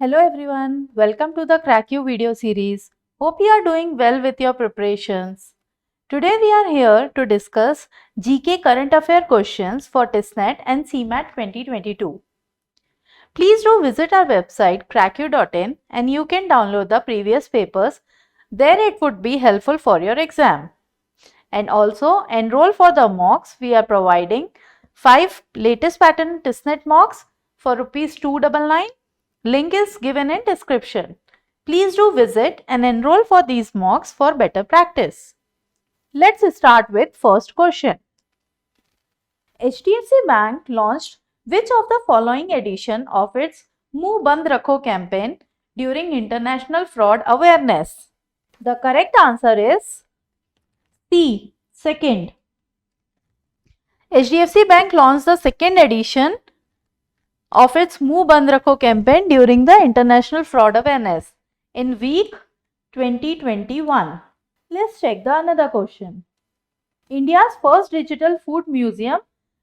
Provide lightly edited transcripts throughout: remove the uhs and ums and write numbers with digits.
Hello everyone, welcome to the Crack You video series. Hope you are doing well with your preparations. Today we are here to discuss GK current affair questions for TISSNET and CMAT 2022. Please do visit our website crackyou.in and you can download the previous papers. There it would be helpful for your exam. And also enroll for the mocks. We are providing 5 latest pattern TISSNET mocks for Rs 299. Link is given in description. Please do visit and enroll for these mocks for better practice. Let's start with first question. HDFC Bank launched which of the following edition of its Muh Band Rakho campaign during International Fraud Awareness? The correct answer is C. Second. HDFC Bank launched the second edition of its Muh Band Rakho campaign during the International Fraud Awareness in week 2021. Let's check the another question. India's first digital food museum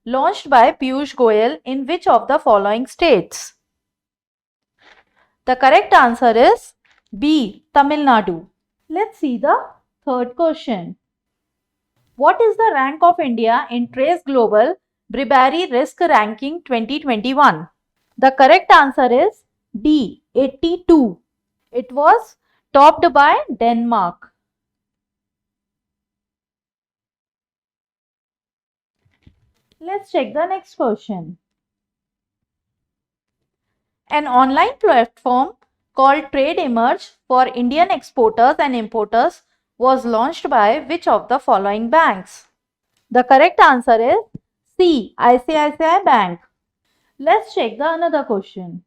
launched by Piyush Goyal in which of the following states? The correct answer is B. Tamil Nadu. Let's see the third question. What is the rank of India in Trace Global Bribery Risk Ranking 2021? The correct answer is D. 82. It was topped by Denmark. Let's check the next question. An online platform called Trade Emerge for Indian exporters and importers was launched by which of the following banks? The correct answer is C. ICICI Bank. Let's check the another question.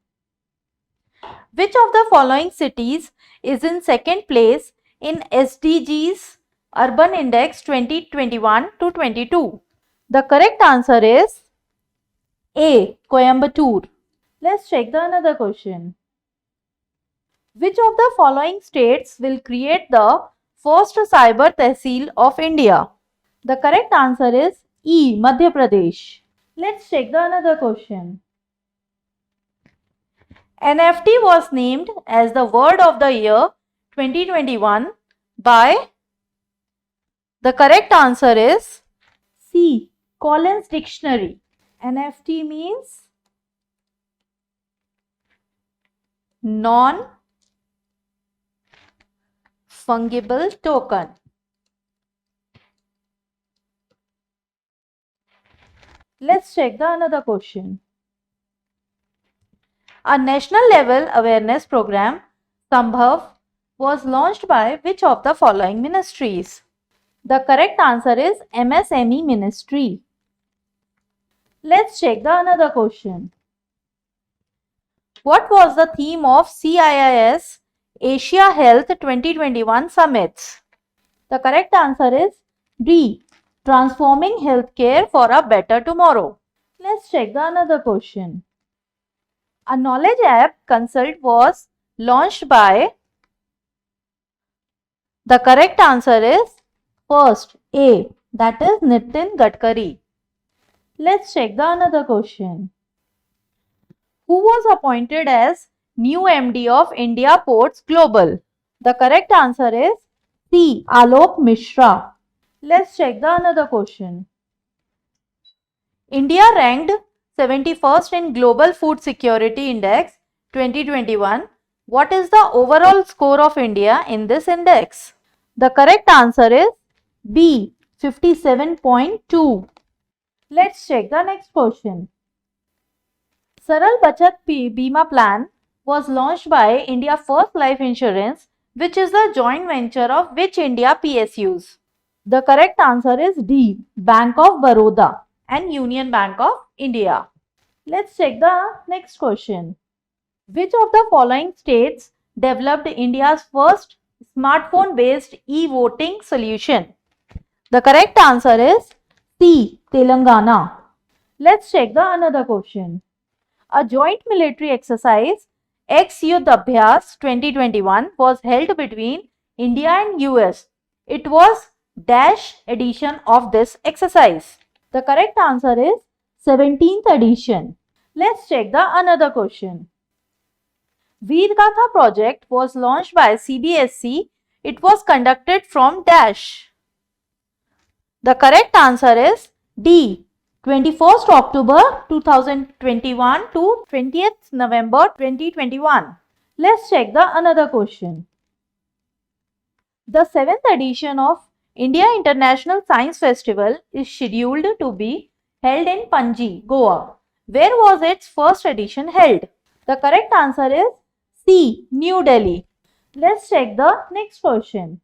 Which of the following cities is in second place in SDGs Urban Index 2021 to 22? The correct answer is A. Coimbatore. Let's check the another question. Which of the following states will create the first cyber tehsil of India? The correct answer is E. Madhya Pradesh. Let's check the another question. NFT was named as the word of the year 2021 by. The correct answer is C. Collins Dictionary. NFT means non-fungible token. Let's check the another question. A national level awareness program, Khambhav, was launched by which of the following ministries? The correct answer is MSME Ministry. Let's check the another question. What was the theme of CIIS Asia Health 2021 Summits? The correct answer is D. Transforming healthcare for a better tomorrow. Let's check the another question. A knowledge app Consult was launched by. The correct answer is first A. That is Nitin Gadkari. Let's check the another question. Who was appointed as new MD of India Ports Global? The correct answer is C. Alok Mishra. Let's check the another question. India ranked 71st in Global Food Security Index 2021. What is the overall score of India in this index? The correct answer is B. 57.2. Let's check the next question. Saral Bachat Bima Plan was launched by India First Life Insurance, which is the joint venture of which India PSUs? The correct answer is D. Bank of Baroda and Union Bank of India. Let's check the next question. Which of the following states developed India's first smartphone-based e-voting solution? The correct answer is C. Telangana. Let's check the another question. A joint military exercise Udabiyas 2021 was held between India and US. It was dash edition of this exercise. The correct answer is 17th edition. Let's check the another question. Veerkatha project was launched by CBSE. It was conducted from dash. The correct answer is D. 21st October 2021 to 20th November 2021. Let's check the another question. The 7th edition of India International Science Festival is scheduled to be held in Panji, Goa. Where was its first edition held? The correct answer is C. New Delhi. Let's check the next question.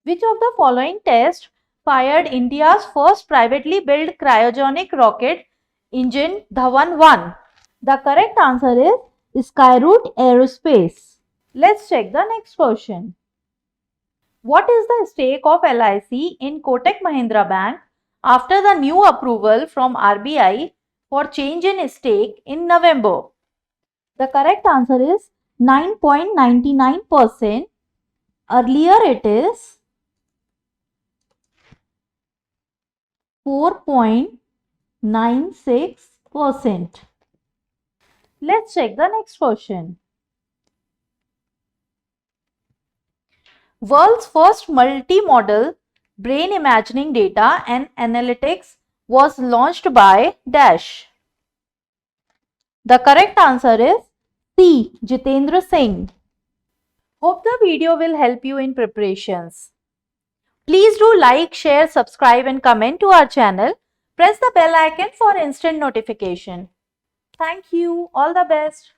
Which of the following tests fired India's first privately built cryogenic rocket engine Dhawan 1? The correct answer is Skyroot Aerospace. Let's check the next question. What is the stake of LIC in Kotak Mahindra Bank after the new approval from RBI for change in stake in November? The correct answer is 9.99%. Earlier it is 4.96%. Let's check the next question. World's first multi-modal brain imagining data and analytics was launched by dash. The correct answer is C. Jitendra Singh. Hope the video will help you in preparations. Please do like, share, subscribe and comment to our channel. Press the bell icon for instant notification. Thank you. All the best.